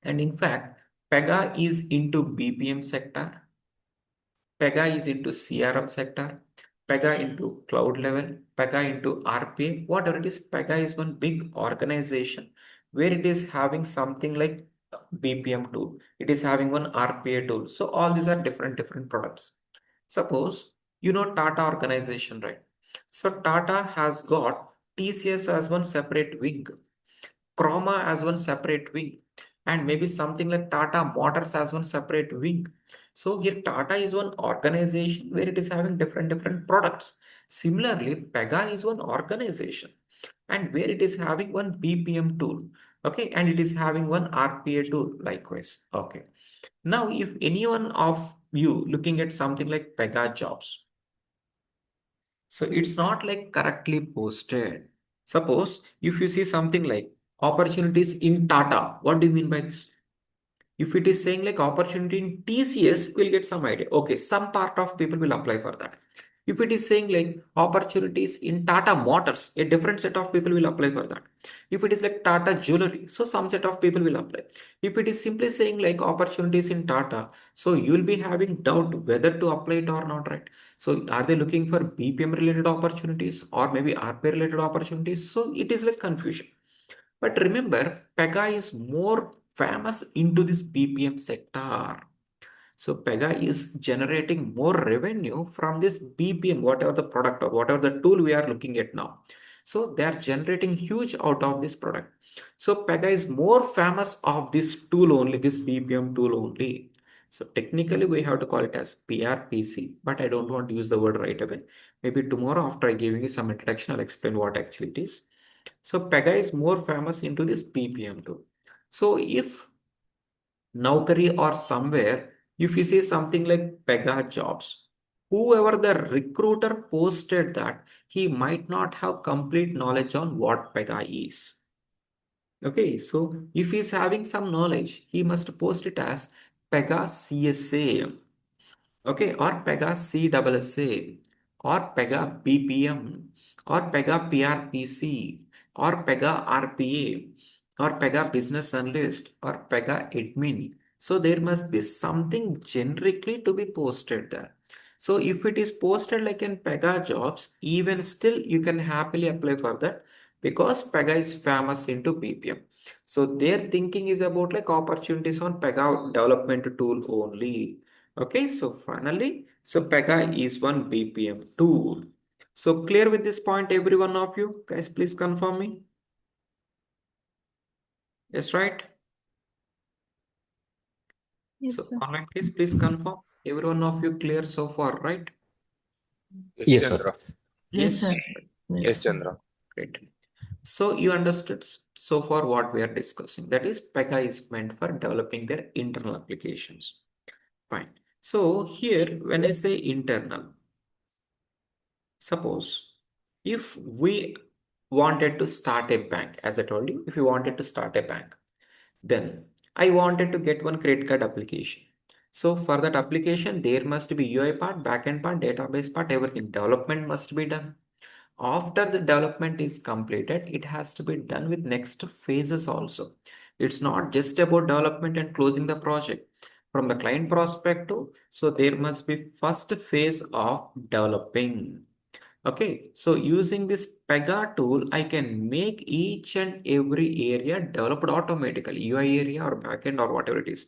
And in fact, Pega is into BPM sector. Pega is into CRM sector. Pega into cloud level. Pega into RPA. Whatever it is, Pega is one big organization where it is having something like BPM tool. It is having one RPA tool. So all these are different products. Suppose you know Tata organization, right? So Tata has got TCS as one separate wing, Chroma as one separate wing, and maybe something like Tata Motors as one separate wing. So here Tata is one organization where it is having different products. Similarly, Pega is one organization and where it is having one BPM tool. Okay, and it is having one RPA tool likewise. Okay. Now, if anyone of you looking at something like Pega jobs, so it's not like correctly posted. Suppose if you see something like opportunities in Tata, what do you mean by this? If it is saying like opportunity in TCS, we'll get some idea. Okay, some part of people will apply for that. If it is saying like opportunities in Tata Motors, a different set of people will apply for that. If it is like Tata Jewelry, so some set of people will apply. If it is simply saying like opportunities in Tata, so you will be having doubt whether to apply it or not, right? So are they looking for BPM related opportunities or maybe RP related opportunities? So it is like confusion. But remember, Pega is more famous into this BPM sector. So Pega is generating more revenue from this BPM, whatever the product or whatever the tool we are looking at now. So they are generating huge out of this product. So Pega is more famous of this tool only, this BPM tool only. So technically we have to call it as PRPC, but I don't want to use the word right away. Maybe tomorrow after I giving you some introduction, I'll explain what actually it is. So Pega is more famous into this BPM tool. So if Naukri or somewhere, if you see something like Pega jobs, whoever the recruiter posted that, he might not have complete knowledge on what Pega is. Okay, so if he's having some knowledge, he must post it as Pega CSA. Okay, or Pega CSSA, or Pega BPM, or Pega PRPC, or Pega RPA, or Pega Business Analyst, or Pega Admin. So there must be something generically to be posted there. So if it is posted like in Pega jobs, even still you can happily apply for that because Pega is famous into BPM. So their thinking is about like opportunities on Pega development tool only. Okay, so finally, so Pega is one BPM tool. So clear with this point, every one of you? Guys, please confirm me. Yes, right? Yes, So sir. online case, please confirm. Every one of you clear so far, right? Yes, Yes, sir. Chandra. Yes, sir. Yes. Yes, Yes. Chandra. Great. So you understood so far what we are discussing. That is, Pega is meant for developing their internal applications. Fine. So here, when I say internal, suppose if we wanted to start a bank, as I told you, if you wanted to start a bank, then I wanted to get one credit card application. So for that application, there must be UI part, backend part, database part, everything. Development must be done. After the development is completed, it has to be done with next phases also. It's not just about development and closing the project. From the client perspective, so there must be first phase of developing. Okay, so using this Pega tool, I can make each and every area developed automatically, UI area or backend or whatever it is.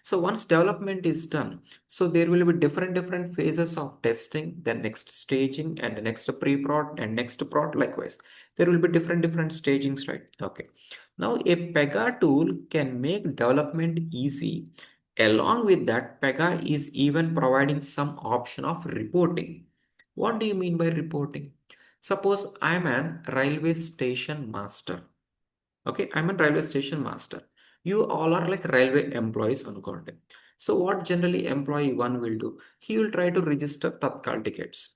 So once development is done, so there will be different phases of testing, the next staging and the next pre-prod and next prod likewise. There will be different stagings, right? Okay. Now a Pega tool can make development easy. Along with that, Pega is even providing some option of reporting. What do you mean by reporting? Suppose I'm an railway station master. Okay, I'm a railway station master. You all are like railway employees on content. So what generally employee one will do? He will try to register Tatkal tickets.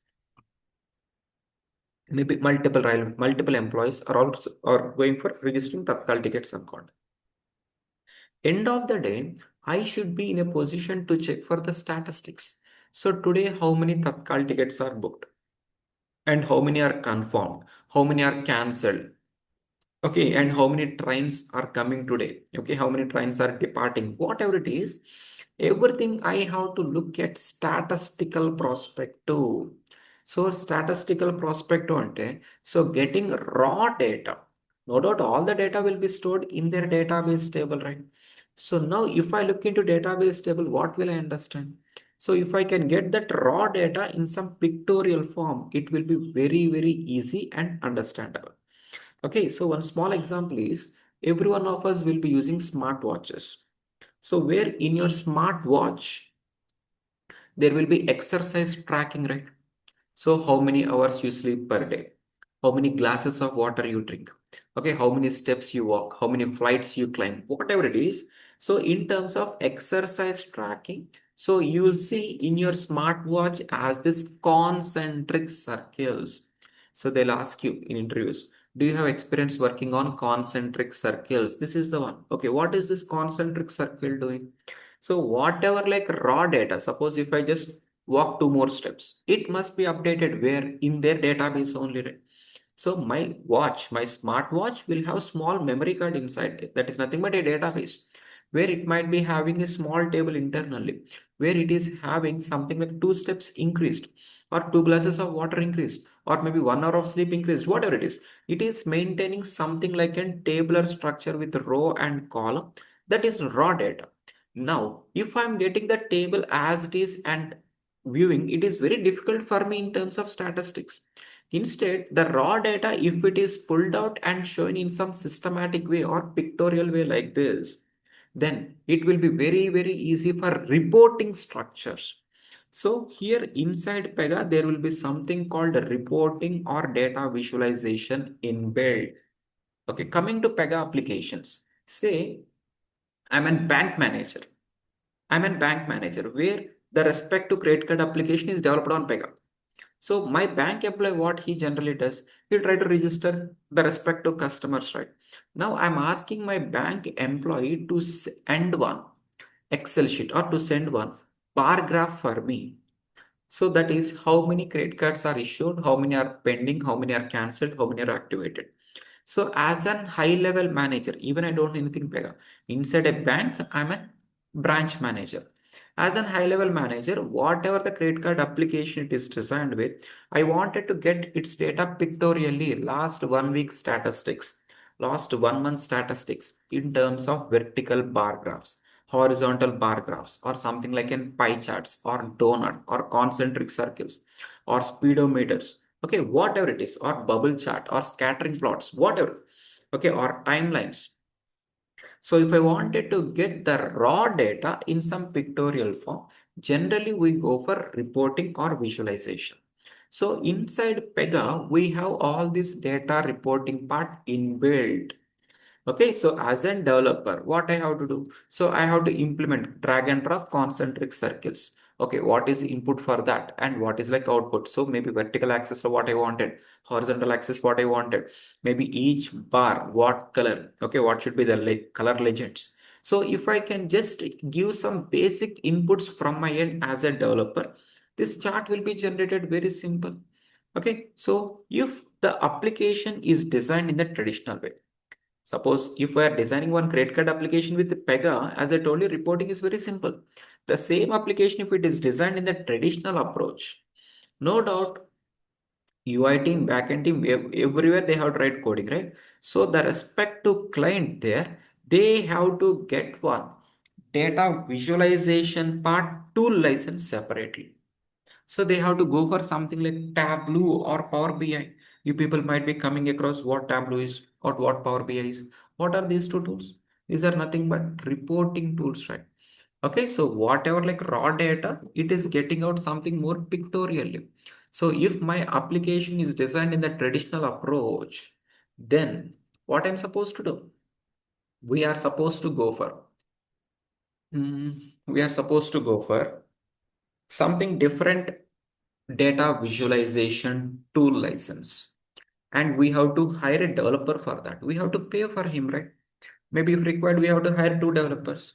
Maybe multiple employees are also are going for registering Tatkal tickets on content. End of the day, I should be in a position to check for the statistics. So today, how many Tatkal tickets are booked? And how many are confirmed, how many are cancelled, okay, and how many trains are coming today, okay, how many trains are departing, whatever it is, everything I have to look at statistical perspective. So statistical perspective ante, so getting raw data, no doubt all the data will be stored in their database table, right? So now if I look into database table, what will I understand? So if I can get that raw data in some pictorial form, it will be very easy and understandable. Okay, so one small example is every one of us will be using smartwatches. So where in your smartwatch there will be exercise tracking, right? So how many hours you sleep per day? How many glasses of water you drink? Okay, how many steps you walk? How many flights you climb? Whatever it is. So in terms of exercise tracking, so you will see in your smartwatch as this concentric circles. So they'll ask you in interviews, do you have experience working on concentric circles? This is the one. Okay, what is this concentric circle doing? So whatever like raw data, suppose if I just walk two more steps. It must be updated where in their database only, right? So my watch, my smartwatch will have small memory card inside. That is nothing but a database where it might be having a small table internally, where it is having something like two steps increased, or two glasses of water increased, or maybe 1 hour of sleep increased, whatever it is. It is maintaining something like a tabular structure with row and column. That is raw data. Now, if I'm getting the table as it is and viewing, it is very difficult for me in terms of statistics. Instead, the raw data, if it is pulled out and shown in some systematic way or pictorial way like this, then it will be very, very easy for reporting structures. So here inside Pega, there will be something called reporting or data visualization inbuilt. Okay, coming to Pega applications, say I'm a bank manager. I'm a bank manager where the respect to credit card application is developed on Pega. So my bank employee, what he generally does, he try to register the respect to customers, right? Now I'm asking my bank employee to send one Excel sheet or to send one bar graph for me. So that is how many credit cards are issued, how many are pending, how many are cancelled, how many are activated. So as an high level manager, even I don't know anything bigger. Inside a bank, I'm a branch manager. As an high level manager, whatever the credit card application it is designed with, I wanted to get its data pictorially, last 1 week statistics, last 1 month statistics in terms of vertical bar graphs, horizontal bar graphs, or something like in pie charts or donut or concentric circles or speedometers. Okay, whatever it is, or bubble chart or scattering plots, whatever. Okay, or timelines. So if I wanted to get the raw data in some pictorial form, generally we go for reporting or visualization. So inside Pega, we have all this data reporting part inbuilt. Okay, so as a developer, what I have to do? So I have to implement drag and drop concentric circles. Okay, what is input for that and what is like output? So maybe vertical axis of what I wanted, horizontal axis what I wanted, maybe each bar, what color, okay, what should be the color legends. So if I can just give some basic inputs from my end as a developer, this chart will be generated very simple. Okay, so if the application is designed in the traditional way, suppose if we are designing one credit card application with Pega, as I told you, reporting is very simple. The same application, if it is designed in the traditional approach, no doubt UI team, backend team, everywhere they have to write coding, right? So the respect to client there, they have to get one data visualization part tool license separately. So they have to go for something like Tableau or Power BI. You people might be coming across what Tableau is or what Power BI is. What are these two tools? These are nothing but reporting tools, right? Okay, so whatever like raw data, it is getting out something more pictorially. So if my application is designed in the traditional approach, then what I'm supposed to do? We are supposed to go for, we are supposed to go for something different data visualization tool license. And we have to hire a developer for that. We have to pay for him, right? Maybe if required, we have to hire two developers.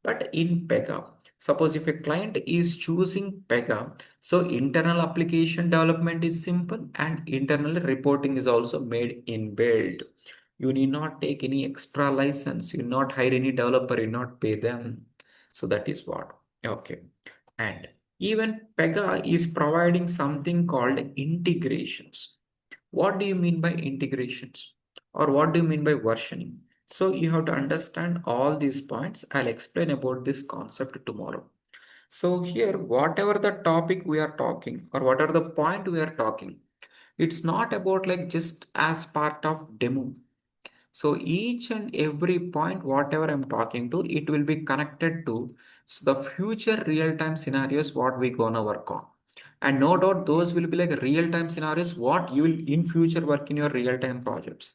But in Pega, suppose if a client is choosing Pega, so internal application development is simple and internal reporting is also made in build. You need not take any extra license. You not hire any developer. You not pay them. So that is what. Okay. And even Pega is providing something called integrations. What do you mean by integrations? Or what do you mean by versioning? So you have to understand all these points. I'll explain about this concept tomorrow. So here, whatever the topic we are talking or whatever the point we are talking, it's not about like just as part of demo. So each and every point, whatever I'm talking to, it will be connected to the future real-time scenarios what we gonna work on. And no doubt those will be like real-time scenarios what you will in future work in your real-time projects.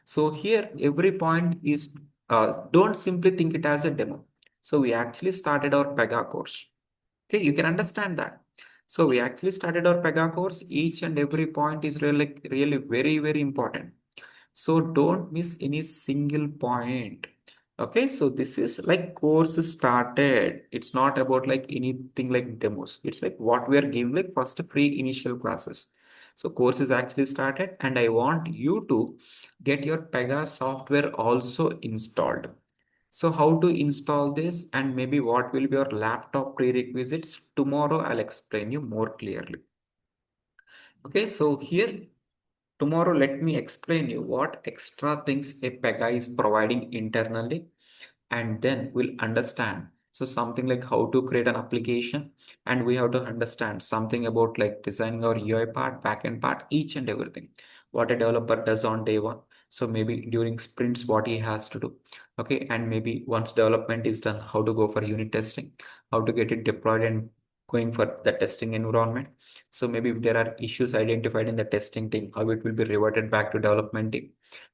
So here every point is don't simply think it as a demo. So we actually started our Pega course. Okay, you can understand that. So we actually started our Pega course. Each and every point is really very, very important. So don't miss any single point. Okay, so this is like course started. It's not about like anything like demos. It's like what we are giving like first free initial classes. So course is actually started and I want you to get your Pega software also installed. So how to install this and maybe what will be your laptop prerequisites tomorrow I'll explain you more clearly. Okay, so here tomorrow let me explain you what extra things a Pega is providing internally and then we'll understand so something like how to create an application and we have to understand something about like designing our UI part, backend part, each and everything what a developer does on day one. So maybe during sprints what he has to do. Okay, and maybe once development is done, how to go for unit testing, how to get it deployed and going for the testing environment. So maybe if there are issues identified in the testing team, how it will be reverted back to development team.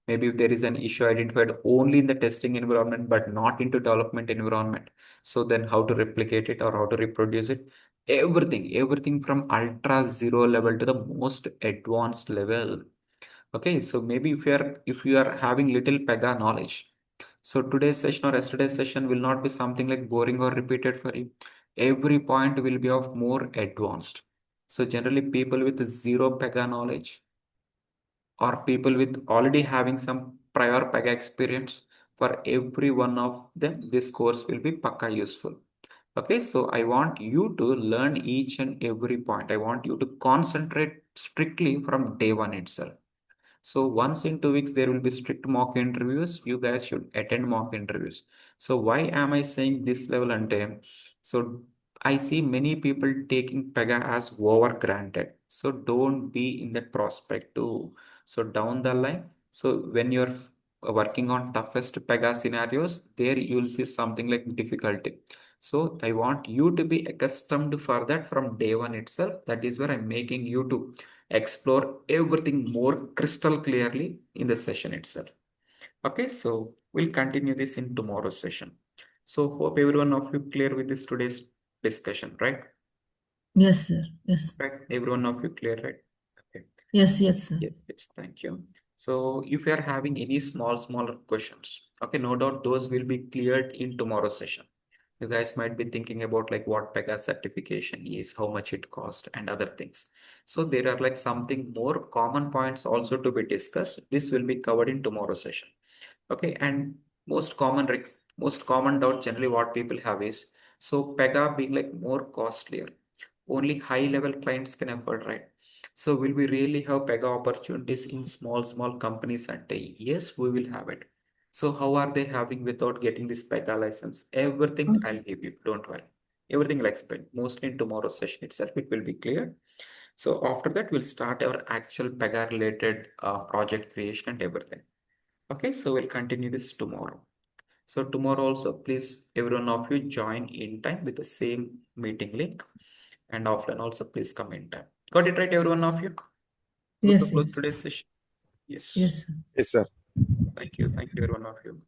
Maybe if there is an issue identified only in the testing environment but not into development environment, so then how to replicate it or how to reproduce it. Everything from ultra zero level to the most advanced level. Okay, so maybe if you are having little Pega knowledge, so today's session or yesterday's session will not be something like boring or repeated for you. Every point will be of more advanced. So generally people with zero Pega knowledge or people with already having some prior Pega experience, for every one of them, this course will be Paka useful. Okay, so I want you to learn each and every point. I want you to concentrate strictly from day one itself. So once in 2 weeks, there will be strict mock interviews. You guys should attend mock interviews. So why am I saying this level and so I see many people taking Pega as over granted. So don't be in that prospect too. So down the line, so when you're working on toughest Pega scenarios, there you'll see something like difficulty. So I want you to be accustomed for that from day one itself. That is where I'm making you to explore everything more crystal clearly in the session itself. Okay, so we'll continue this in tomorrow's session. So hope every one of you clear with this today's discussion, right? Yes, sir. Yes. Right, every one of you clear, right? Okay. Yes, yes, sir. Yes, yes, thank you. So if you are having any small questions, okay, no doubt those will be cleared in tomorrow's session. You guys might be thinking about like what Pega certification is, how much it costs, and other things. So there are like something more common points also to be discussed. This will be covered in tomorrow's session. Okay, and most common doubt generally what people have is so Pega being like more costlier. Only high level clients can afford, right? So will we really have Pega opportunities in small companies and yes, we will have it. So how are they having without getting this Pega license? Everything I'll give you. Don't worry. Everything I'll explain. Mostly in tomorrow's session itself, it will be clear. So after that, we'll start our actual Pega related project creation and everything. Okay, so we'll continue this tomorrow. So tomorrow also, please, every one of you join in time with the same meeting link, and offline also, please come in time. Got it right, every one of you? Good to Yes, close yes. today's session. Yes. Yes, sir. Yes, sir. Thank you. Thank you, every one of you.